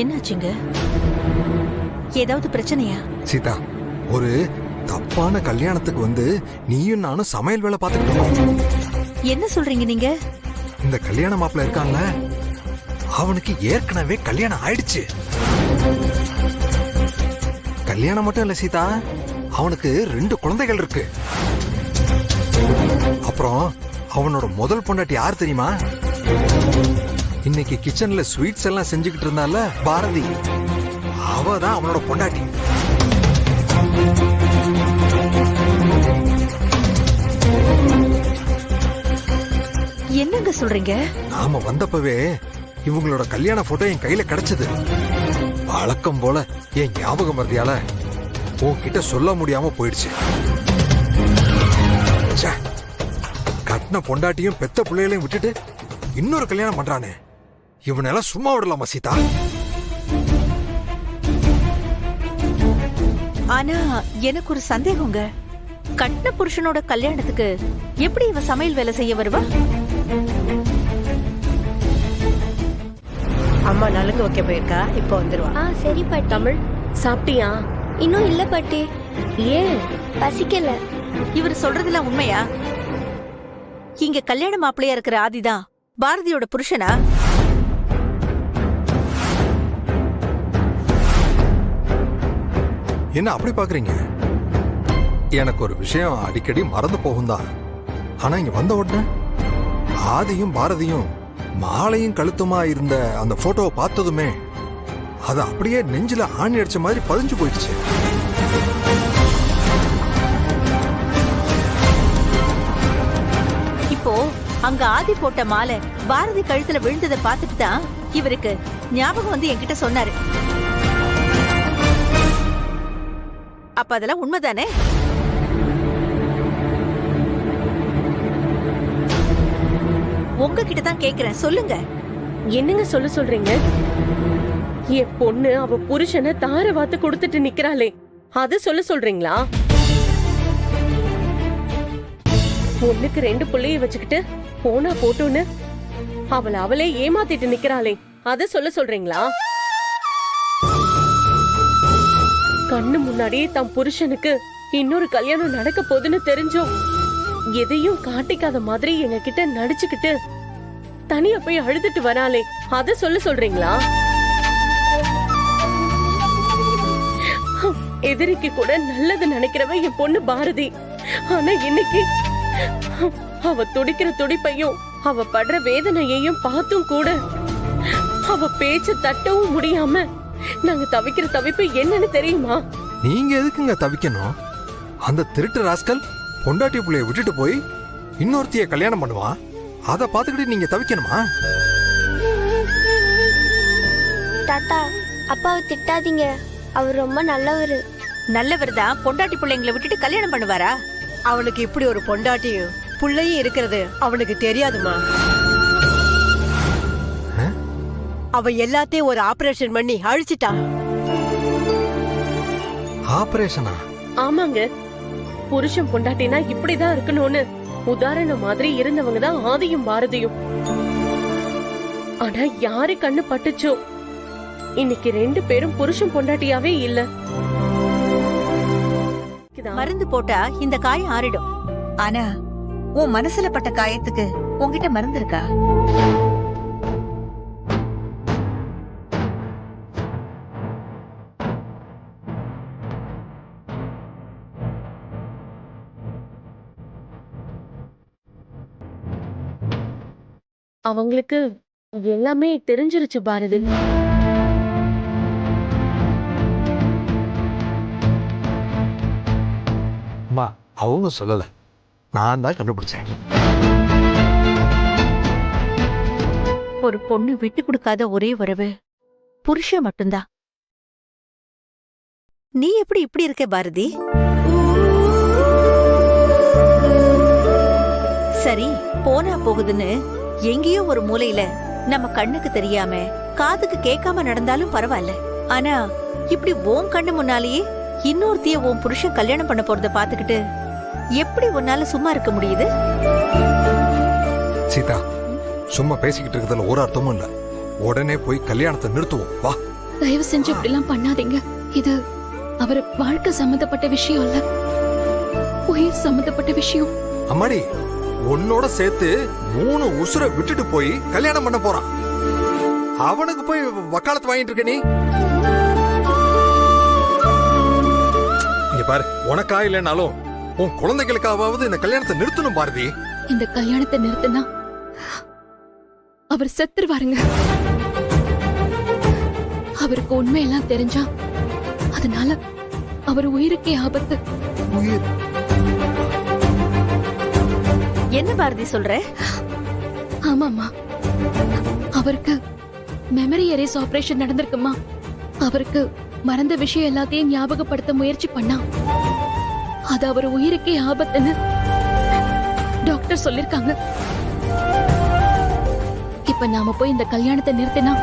என்னாச்சுங்க? ஏதாவது பிரச்சனையா? சீதா, ஒரு தப்பான கல்யாணத்துக்கு வந்து நீயும் நானும் சமையல் வேலை பார்த்துக்கிட்டு இருக்கோம். என்ன சொல்றீங்க நீங்க? இந்த கல்யாண மாப்பிள்ள இருக்கான்ல, அவனுக்கு ஏற்கனவே கல்யாணம் ஆயிடுச்சு. கல்யாணம் மட்டும் இல்ல சீதா, அவனுக்கு 2 குழந்தைகள் இருக்கு. அப்புறம் அவனோட முதல் பொண்டாட்டி யார் தெரியுமா? இன்னைக்கு கிச்சன்ல ஸ்வீட்ஸ் எல்லாம் செஞ்சுக்கிட்டு இருந்தால பாரதி, அவதான் அவனோட பொண்டாட்டி. என்னங்க சொல்றீங்க? நாம வந்தப்பவே இவங்களோட கல்யாண போட்டோ என் கையில கிடைச்சது. வழக்கம் போல என் ஞாபகம் மறதியால உன்கிட்ட சொல்ல முடியாம போயிடுச்சு. கட்டின பொண்டாட்டியும் பெத்த பிள்ளைகளையும் விட்டுட்டு இன்னொரு கல்யாணம் பண்றானே, இவனெல்லாம் சும்மா விடலாமா சீதா? ஆனா எனக்கு ஒரு சந்தேகங்க. கட்டின புருஷனோட கல்யாணத்துக்கு எப்படி இவ சமையல் வேலை செய்ய வருவா? அம்மா நலுங்கு வைக்க போயிருக்கா, இப்ப வந்துருவா. சரி பாட்டி. தமிழ் சாப்பிட்டியா? இன்னும் இல்ல பாட்டி. ஏன் பசிக்கல. இவர் சொல்றதெல்லாம் உண்மையா? இங்க கல்யாண மாப்பிள்ளையா இருக்கிற ஆதிதான் பாரதியோட புருஷனா? என்ன அப்படி பாக்குறீங்க? எனக்கு ஒரு விஷயம் அடிக்கடி மறந்து போகும் தான். ஆனா இங்க வந்த உடனே ஆதியும் பாரதியும் மாலையும் கழுத்துமா இருந்த அந்த போட்டோவை பார்த்ததுமே அது அப்படியே நெஞ்சில ஆணி அடிச்ச மாதிரி பதிஞ்சு போயிடுச்சு. இப்போ அங்க ஆதி போட்ட மாலை பாரதி கழுத்துல விழுந்ததை பார்த்துட்டு தான் இவருக்கு ஞாபகம் வந்து என்கிட்ட சொன்னாரு. அப்ப அதெல்லாம் உண்மைதானே? உங்ககிட்ட தான் கேக்குறேன், சொல்லுங்க. என்னங்க சொல்றீங்க? என் பொண்ணு அவ புருஷனை தார வாத்து கொடுத்துட்டு நிக்கிறாளே, அது சொல்றீங்களா? பொண்ணுக்கு 2 பிள்ளைய வச்சுக்கிட்டு போனா போட்டோன்னு அவளே ஏமாத்திட்டு நிக்கிறாளே, அத சொல்றீங்களா? கண்ணு முன்னாடியே தம் புருஷனுக்கு இன்னொரு கல்யாணம் நடக்க போதுன்னு தெரிஞ்சோம் எதையும் காட்டிக்காத மாதிரி எங்க கிட்ட நடிச்சுக்கிட்டு தனியா போய் அழுதுட்டு வராளே, அத சொல்றீங்களா? எதிரிக்கு கூட நல்லது நினைக்கிறவ என் பொண்ணு பாரதி. ஆனா இன்னைக்கு அவ துடிக்கிற துடிப்பையும் அவ படுற வேதனையையும் பார்த்தும் கூட அவ பேச்ச தட்டவும் முடியாம நாங்க தவிக்கிற தவிப்பு என்னன்னு தெரியுமா? நீங்க எதுக்குங்க தவிக்கணும்? அந்த திருட்டு ராஸ்கல் பொண்டாட்டி பிள்ளைய விட்டுட்டு போய் இன்னொருத்திய கல்யாணம் பண்ணுவான், அத பாத்துக்கிட்டு நீங்க தவிக்கணுமா? தாத்தா, அப்பாவை திட்டாதீங்க, அவர் ரொம்ப நல்லவரு. நல்லவர் தான் பொண்டாட்டி பிள்ளைங்களை விட்டுட்டு கல்யாணம் பண்ணுவாரா? அவனுக்கு இப்படி ஒரு பொண்டாட்டியும் புள்ளையும் இருக்கிறது அவனுக்கு தெரியாதுமா. அவ எல்லாத்தையும் ஒரு ஆபரேஷன் பண்ணி அழிச்சிட்டான். ஆபரேஷனா? ஆமாங்க, புருஷன் பொண்டாட்டினா இப்படிதான் இருக்கணும்னு உதாரணம் மாதிரி இருந்தவங்க தான் ஆதியும் பாரதியும். ஆனா யாரு கண்ணு பட்டுச்சோ இன்னைக்கு 2 பேரும் புருஷன் பொண்டாட்டியாவே இல்ல. மருந்து போட்டா இந்த காயம் ஆறிடும். ஆனா உன் மனசுல பட்ட காயத்துக்கு உன்கிட்ட மருந்து இருக்கா? அவங்களுக்கு எல்லாமே தெரிஞ்சிருச்சு பாரதி. அவங்க சொல்லல, நான் தான் கண்டுபிடிச்சேன். ஒரு பொண்ணு விட்டு கொடுக்காத ஒரே உறவு புருஷன் மட்டும்தான். நீ எப்படி இப்படி இருக்க பாரதி? சரி, போனா போகுதுன்னு எங்கேயோ ஒரு மூலையில நம்ம கண்ணுக்கு தெரியாம காதுக்கு கேட்காம நடந்தாலும் பரவாயில்ல. ஆனா இப்படி உன் கண்ணு முன்னாலேயே இன்னொருத்திய உன் புருஷன் கல்யாணம் பண்ண போறத பாத்துக்கிட்டு எப்படி உன்னால சும்மா இருக்க முடியுது? சீதா, சும்மா பேசிக்கிட்டு இருக்கிறதுல ஒரு அர்த்தமும் இல்ல. உடனே போய் கல்யாணத்தை நிறுத்துவோம் வா. தயவு செஞ்சு இப்படிலாம் பண்ணாதீங்க. இது அவர் வாழ்க்கை சம்பந்தப்பட்ட விஷயம் இல்ல, உயிர் சம்பந்தப்பட்ட விஷயம். அம்மாடி, உன்னோட சேர்த்து 3 உசுரை விட்டுட்டு போய் கல்யாணம் பண்ண போறான். அவனுக்கு போய் வக்காலத்து வாங்கிட்டு இருக்க நீ. இங்க பாரு, உனக்கா இல்லைனாலும் உன் குழந்தைகளுக்காவது இந்த கல்யாணத்தை நிறுத்தணும் பாரதி. இந்த கல்யாணத்தை நிறுத்தினா அவர் செத்துருவாருங்க. அவருக்கு உண்மையெல்லாம் தெரிஞ்சா அதனால அவர் உயிருக்கே ஆபத்து. உயிர் என்ன பாரதி சொல்ற? ஆமாமா, அவருக்கு மெமரி எரேஸ் ஆபரேஷன் நடந்திருக்குமா. அவருக்கு மறந்த விஷயம் எல்லாத்தையும் ஞாபகப்படுத்த முயற்சி பண்ணா அது அவர் உயிருக்கே ஆபத்துன்னு டாக்டர் சொல்லிருக்காங்க. இப்ப நாம போய் இந்த கல்யாணத்தை நிறுத்தினா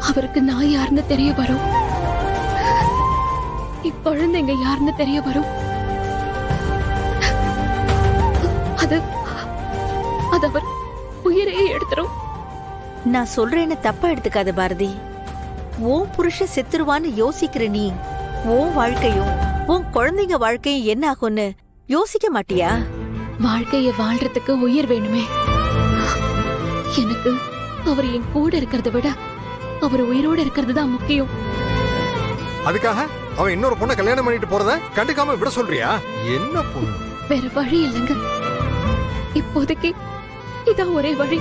அவருக்கு நான் யாருன்னு தெரிய வரும், இக்குழந்தைங்க யாருன்னு தெரிய வரும். அது அவர் உயிரையே எடுத்துரும். நான் சொல்றேன்னு தப்பா எடுத்துக்காத பாரதி. உன் புருஷன் செத்துருவான்னு யோசிக்கிற நீ உன் வாழ்க்கையும் உன் குழந்தைங்க வாழ்க்கையும் என்ன ஆகும்னு யோசிக்க மாட்டியா? வாழ்க்கைய வாழ்றதுக்கு உயிர் வேணுமே. எனக்கு அவர் என் கூட இருக்கிறத விட அவர் உயிரோட இருக்கிறது தான் முக்கியம். அதுக்காக அவன் இன்னொரு பொண்ணை கல்யாணம் பண்ணிட்டு போறத கண்டுக்காம விட சொல்றியா? என்ன பொண்ணு? வேற வழி இல்லைங்க. இப்போதைக்கு இதான் ஒரே வழி.